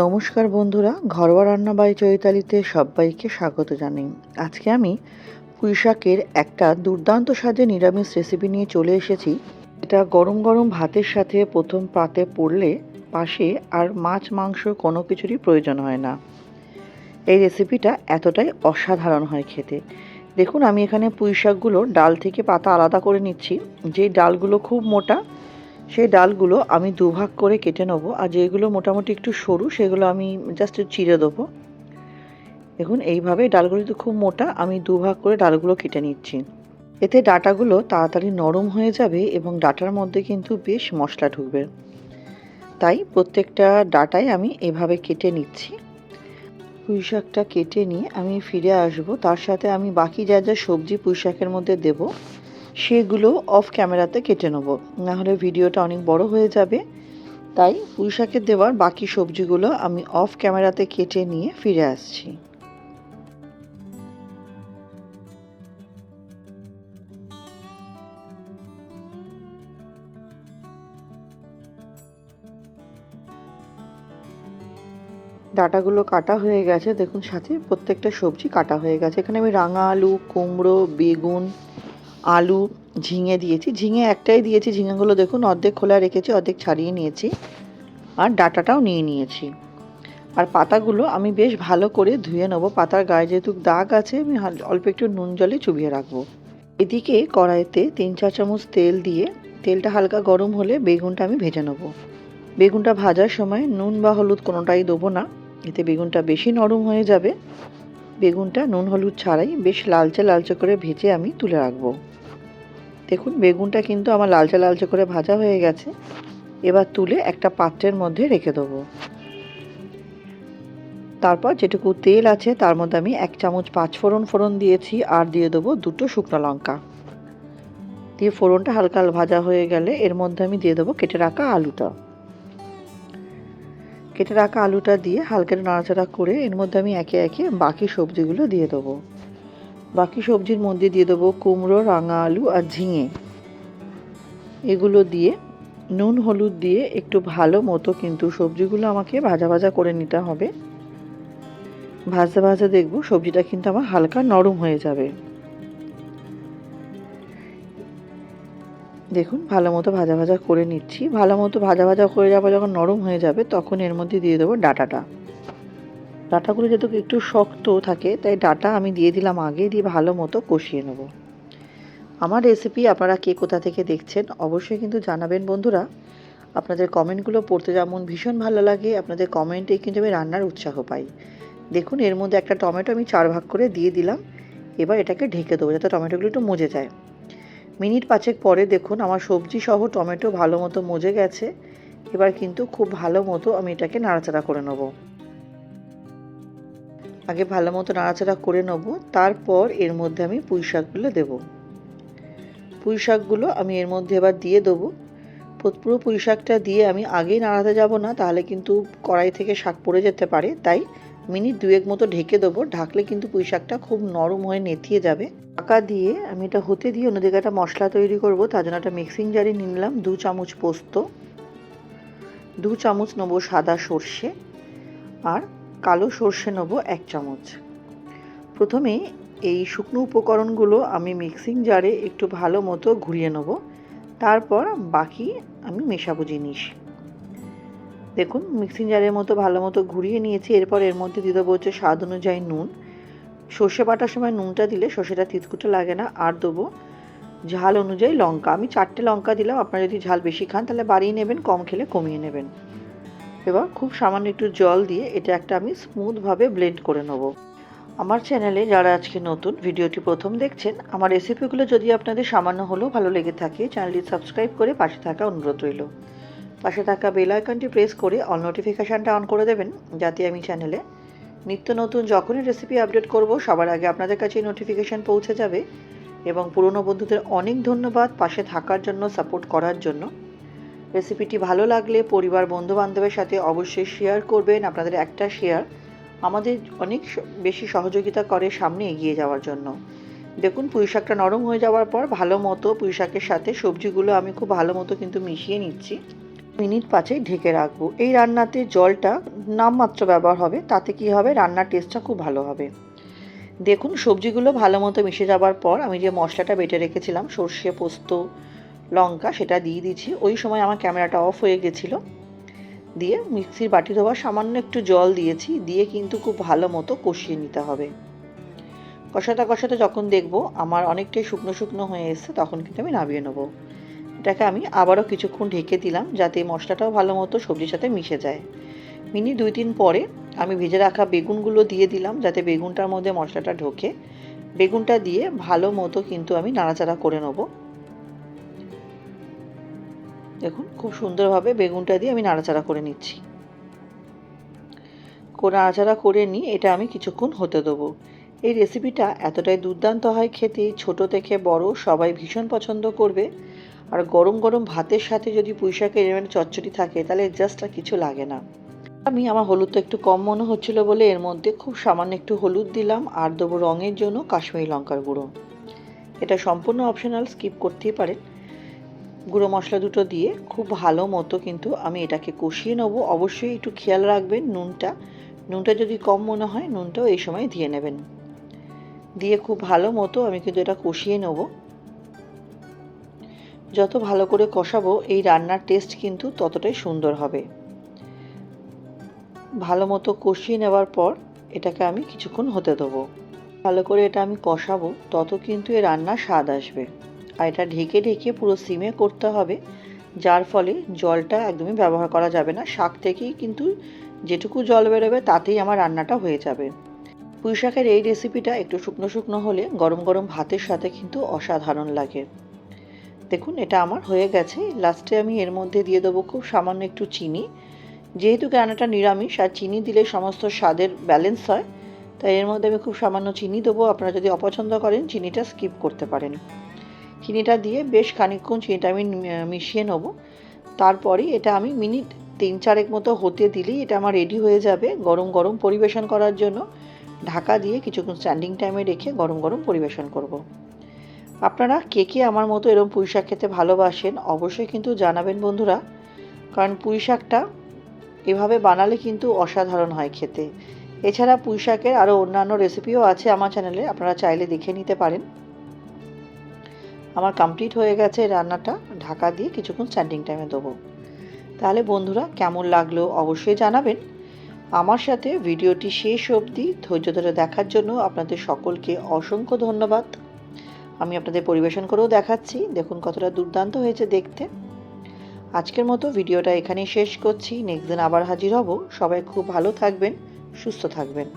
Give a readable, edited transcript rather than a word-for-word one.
নমস্কার বন্ধুরা, ঘরোয়া রান্না বাই চৈতালিতে সবাইকে স্বাগত জানাই। আজকে আমি পুঁইশাকের একটা দুর্দান্ত স্বাদের নিরামিষ রেসিপি নিয়ে চলে এসেছি। এটা গরম গরম ভাতের সাথে প্রথম পাতে পড়লে পাশে আর মাছ মাংস কোনো কিছুরই প্রয়োজন হয় না। এই রেসিপিটা এতটাই অসাধারণ হয় খেতে। দেখুন, আমি এখানে পুঁইশাকগুলো ডাল থেকে পাতা আলাদা করে নিচ্ছি। যে ডালগুলো খুব মোটা সেই ডালগুলো আমি দুভাগ করে কেটে নেব, আর যেগুলো মোটামুটি একটু সরু সেগুলো আমি জাস্ট চিড়ে দেবো। দেখুন, এইভাবে ডালগুলো তো খুব মোটা, আমি দুভাগ করে ডালগুলো কেটে নিচ্ছি। এতে ডাঁটাগুলো তাড়াতাড়ি নরম হয়ে যাবে এবং ডাঁটার মধ্যে কিন্তু বেশ মশলা ঢুকবে। তাই প্রত্যেকটা ডাঁটাই আমি এভাবে কেটে নিচ্ছি। পুঁই শাকটা কেটে নিয়ে আমি ফিরে আসব, তার সাথে আমি বাকি যা যা সবজি পুঁই শাকের মধ্যে দেবো সেগুলো অফ ক্যামেরাতে কেটে নেবো, নাহলে ভিডিওটা অনেক বড় হয়ে যাবে। তাই পুঁই শাকের দেওয়ার বাকি সবজিগুলো আমি অফ ক্যামেরাতে কেটে নিয়ে ফিরে আসছি। ডাঁটাগুলো কাটা হয়ে গেছে, দেখুন সাথে প্রত্যেকটা সবজি কাটা হয়ে গেছে। এখানে আমি রাঙা আলু, কুমড়ো, বেগুন, আলু, ঝিঙে দিয়েছি। ঝিঙে একটাই দিয়েছি, ঝিঙেগুলো দেখুন অর্ধেক খোলা রেখেছি, অর্ধেক ছাড়িয়ে নিয়েছি, আর ডাঁটাটাও নিয়ে নিয়েছি। আর পাতাগুলো আমি বেশ ভালো করে ধুয়ে নেবো। পাতার গায়ে যেহেতু দাগ আছে, আমি অল্প একটু নুন জলে চুবিয়ে রাখবো। এদিকে কড়াইতে 3-4 চামচ তেল দিয়ে তেলটা হালকা গরম হলে বেগুনটা আমি ভেজে নেব। বেগুনটা ভাজার সময় নুন বা হলুদ কোনোটাই দেবো না, এতে বেগুনটা বেশি নরম হয়ে যাবে। বেগুনটা নুন হলুদ ছাড়াই বেশ লালচে লালচে করে ভেজে আমি তুলে রাখবো। দেখুন, বেগুনটা কিন্তু আমার লালচে লালচে করে ভাজা হয়ে গেছে। এবার তুলে একটা পাত্রের মধ্যে রেখে দেবো। তারপর যেটুকু তেল আছে তার মধ্যে আমি 1 চামচ 5 ফোড়ন দিয়েছি, আর দিয়ে দেবো 2টো শুকনো লঙ্কা। দিয়ে ফোড়নটা হালকা ভাজা হয়ে গেলে এর মধ্যে আমি দিয়ে দেবো কেটে রাখা আলুটা। কেটে রাখা আলুটা দিয়ে হালকা নাড়াচাড়া করে এর মধ্যে আমি একে একে বাকি সবজিগুলো দিয়ে দেবো। বাকি সবজির মধ্যে দিয়ে দেবো কুমড়ো, রাঙা আলু আর ঝিঙে। এগুলো দিয়ে নুন হলুদ দিয়ে একটু ভালো মতো কিন্তু সবজিগুলো আমাকে ভাজা ভাজা করে নিতে হবে। ভাজতে ভাজতে দেখবো সবজিটা কিন্তু আমার হালকা নরম হয়ে যাবে। দেখুন, ভালো মতো ভাজা ভাজা করে নিচ্ছি। ভালো মতো ভাজা ভাজা করে যাবো, যখন নরম হয়ে যাবে তখন এর মধ্যে দিয়ে দেবো ডাঁটাটা। ডাঁটাগুলো যেহেতু একটু শক্ত থাকে তাই ডাঁটা আমি দিয়ে দিলাম আগে, দিয়ে ভালো মতো কষিয়ে নেব। আমার রেসিপি আপনারা কে কোথা থেকে দেখছেন অবশ্যই কিন্তু জানাবেন বন্ধুরা। আপনাদের কমেন্টগুলো পড়তে যেমন ভীষণ ভালো লাগে, আপনাদের কমেন্টে কিন্তু আমি রান্নার উৎসাহ পাই। দেখুন, এর মধ্যে একটা টমেটো আমি 4 ভাগ করে দিয়ে দিলাম। এবার এটাকে ঢেকে দেবো যাতে টমেটোগুলো একটু মজে যায়। মিনিট 5 পরে দেখুন আমার সবজি সহ টমেটো ভালো মতো মজে গেছে। এবার কিন্তু খুব ভালো মতো আমি এটাকে নাড়াচাড়া করে নেব। আগে ভালো মতো নাড়াচাড়া করে নেব, তারপর এর মধ্যে আমি পুঁই শাকগুলো দেবো। পুঁই শাকগুলো আমি এর মধ্যে এবার দিয়ে দেবো। পুরো পুঁই শাকটা দিয়ে আমি আগেই নাড়াতে যাব না, তাহলে কিন্তু কড়াই থেকে শাক পড়ে যেতে পারে। তাই মিনিট 2 মতো ঢেকে দেবো। ঢাকলে কিন্তু পুঁই শাকটা খুব নরম হয়ে নেতিয়ে যাবে। ঢাকা দিয়ে আমি এটা হতে দিয়ে অন্যদিকে একটা মশলা তৈরি করব। তার জন্য একটা মিক্সিং জারে নিয়ে নিলাম 2 চামচ পোস্ত, 2 চামচ নেবো সাদা সর্ষে, আর কালো সর্ষে নেবো 1 চামচ। প্রথমে এই শুকনো উপকরণগুলো আমি মিক্সিং জারে একটু ভালো মতো ঘুরিয়ে নেব, তারপর বাকি আমি মেশাবো জিনিস। দেখুন, মিক্সিং জারের মতো ভালো মতো ঘুরিয়ে নিয়েছি। এরপর এর মধ্যে দিয়ে দেবো হচ্ছে স্বাদ অনুযায়ী নুন। সর্ষে বাটার সময় নুনটা দিলে সর্ষেটা তিতকুটে লাগে না। আর দেবো ঝাল অনুযায়ী লঙ্কা। আমি 4টে লঙ্কা দিলাম, আপনারা যদি ঝাল বেশি খান তাহলে বাড়িয়ে নেবেন, কম খেলে কমিয়ে নেবেন। এবার খুব সামান্য একটু জল দিয়ে এটা একটা আমি স্মুথভাবে ব্লেন্ড করে নেব। আমার চ্যানেলে যারা আজকে নতুন ভিডিওটি প্রথম দেখছেন, আমার রেসিপিগুলো যদি আপনাদের সামান্য হলেও ভালো লেগে থাকে চ্যানেলটি সাবস্ক্রাইব করে পাশে থাকা অনুরোধ রইল। পাশে থাকা বেল আইকনটি প্রেস করে অল নোটিফিকেশানটা অন করে দেবেন, যাতে আমি চ্যানেলে নিত্য নতুন যখনই রেসিপি আপডেট করব সবার আগে আপনাদের কাছে নোটিফিকেশান পৌঁছে যাবে। এবং পুরনো বন্ধুদের অনেক ধন্যবাদ পাশে থাকার জন্য, সাপোর্ট করার জন্য। রেসিপিটি ভালো লাগলে পরিবার বন্ধু বান্ধবের সাথে অবশ্যই শেয়ার করবেন। আপনাদের একটা শেয়ার আমাদের অনেক বেশি সহযোগিতা করে সামনে এগিয়ে যাওয়ার জন্য। দেখুন, পুঁই শাকটা নরম হয়ে যাওয়ার পর ভালো মতো পুঁই শাকের সাথে সবজিগুলো আমি খুব ভালো মতো কিন্তু মিশিয়ে নিচ্ছি। মিনিট 5 ঢেকে রাখবো। এই রান্নাতে জলটা নামমাত্র ব্যবহার হবে, তাতে কি হবে, রান্নার টেস্টটা খুব ভালো হবে। দেখুন সবজিগুলো ভালো মতো মিশে যাবার পর আমি যে মশলাটা বেটে রেখেছিলাম সর্ষে, পোস্ত, লঙ্কা, সেটা দিয়ে দিচ্ছি। ওই সময় আমার ক্যামেরাটা অফ হয়ে গেছিলো। দিয়ে মিক্সির বাটি ধোয়া সামান্য একটু জল দিয়েছি, দিয়ে কিন্তু খুব ভালো মতো কষিয়ে নিতে হবে। কষাতে কষাতে যখন দেখবো আমার অনেকটাই শুকনো শুকনো হয়ে এসছে, তখন কিন্তু আমি নামিয়ে নেবো। এটাকে আমি আবারও কিছুক্ষণ ঢেকে দিলাম, যাতে মশলাটাও ভালো মতো সবজির সাথে মিশে যায়। মিনিট 2-3 পরে আমি ভেজে রাখা বেগুনগুলো দিয়ে দিলাম, যাতে বেগুনটার মধ্যে মশলাটা ঢোকে। বেগুনটা দিয়ে ভালো মতো কিন্তু আমি নাড়াচাড়া করে নেব। দেখুন খুব সুন্দরভাবে বেগুনটা দিয়ে আমি নাড়াচাড়া করে নিচ্ছি। নাড়াচাড়া করে নিয়ে এটা আমি কিছুক্ষণ হতে দেবো। এই রেসিপিটা এতটাই দুর্দান্ত হয় খেতে, ছোট থেকে বড় সবাই ভীষণ পছন্দ করবে। আর গরম গরম ভাতের সাথে যদি পুঁইশাকের এরকম চচ্চড়ি থাকে, তাহলে জাস্ট আর কিছু লাগে না। আমার হলুদটা একটু কম মনে হচ্ছিলো বলে এর মধ্যে খুব সামান্য একটু হলুদ দিলাম, আর দেবো রঙের জন্য কাশ্মীরি লঙ্কার গুঁড়ো। এটা সম্পূর্ণ অপশনাল, স্কিপ করতেই পারেন। গুঁড়ো মশলা দুটো দিয়ে খুব ভালো মতো কিন্তু আমি এটাকে কষিয়ে নেব। অবশ্যই একটু খেয়াল রাখবেন নুনটা যদি কম মনে হয় নুনটাও এই সময় দিয়ে নেবেন। দিয়ে খুব ভালো মতো আমি কিন্তু এটা কষিয়ে নেব। যত ভালো করে কষাবো এই রান্নার টেস্ট কিন্তু ততটাই সুন্দর হবে। ভালো মতো কষিয়ে নেওয়ার পর এটাকে আমি কিছুক্ষণ হতে দেবো। ভালো করে এটা আমি কষাবো, তত কিন্তু এই রান্নার স্বাদ আসবে। আর এটা ঢেকে ঢেকে পুরো সিমে করতে হবে, যার ফলে জলটা একদমই ব্যবহার করা যাবে না। শাক থেকেই কিন্তু যেটুকু জল বেরোবে তাতেই আমার রান্নাটা হয়ে যাবে। পুঁইশাকের এই রেসিপিটা একটু শুকনো শুকনো হলে গরম গরম ভাতের সাথে কিন্তু অসাধারণ লাগে। দেখুন এটা আমার হয়ে গেছে। লাস্টে আমি এর মধ্যে দিয়ে দেবো খুব সামান্য একটু চিনি। যেহেতু রান্নাটা নিরামিষ আর চিনি দিলে সমস্ত স্বাদের ব্যালেন্স হয়, তাই এর মধ্যে আমি খুব সামান্য চিনি দেবো। আপনারা যদি অপছন্দ করেন চিনিটা স্কিপ করতে পারেন। চিনিটা দিয়ে বেশ খানিকক্ষণ চিনিটা আমি মিশিয়ে নেব। তারপরেই এটা আমি মিনিট 3-4 মতো হতে দিলেই এটা আমার রেডি হয়ে যাবে গরম গরম পরিবেশন করার জন্য। ঢাকা দিয়ে কিছুক্ষণ স্ট্যান্ডিং টাইমে রেখে গরম গরম পরিবেশন করব। আপনারা কে কে আমার মতো এরকম পুঁইশাক খেতে ভালোবাসেন অবশ্যই কিন্তু জানাবেন বন্ধুরা, কারণ পুঁইশাকটা এভাবে বানালে কিন্তু অসাধারণ হয় খেতে। এছাড়া পুঁইশাকের আরও অন্যান্য রেসিপিও আছে আমার চ্যানেলে, আপনারা চাইলে দেখে নিতে পারেন। আমার কমপ্লিট হয়ে গেছে রান্নাটা, ঢাকা দিয়ে কিছুক্ষণ স্ট্যান্ডিং টাইমে দেবো। তাহলে বন্ধুরা কেমন লাগলো অবশ্যই জানাবেন। আমার সাথে ভিডিওটি শেষ অবধি ধৈর্য ধরে দেখার জন্য আপনাদের সকলকে অসংখ্য ধন্যবাদ। আমি আপনাদের পরিবেশন করেও দেখাচ্ছি, দেখুন কতটা দুর্দান্ত হয়েছে দেখতে। আজকের মতো ভিডিওটা এখানেই শেষ করছি। নেক্সট দিন আবার হাজির হব। সবাই খুব ভালো থাকবেন, সুস্থ থাকবেন।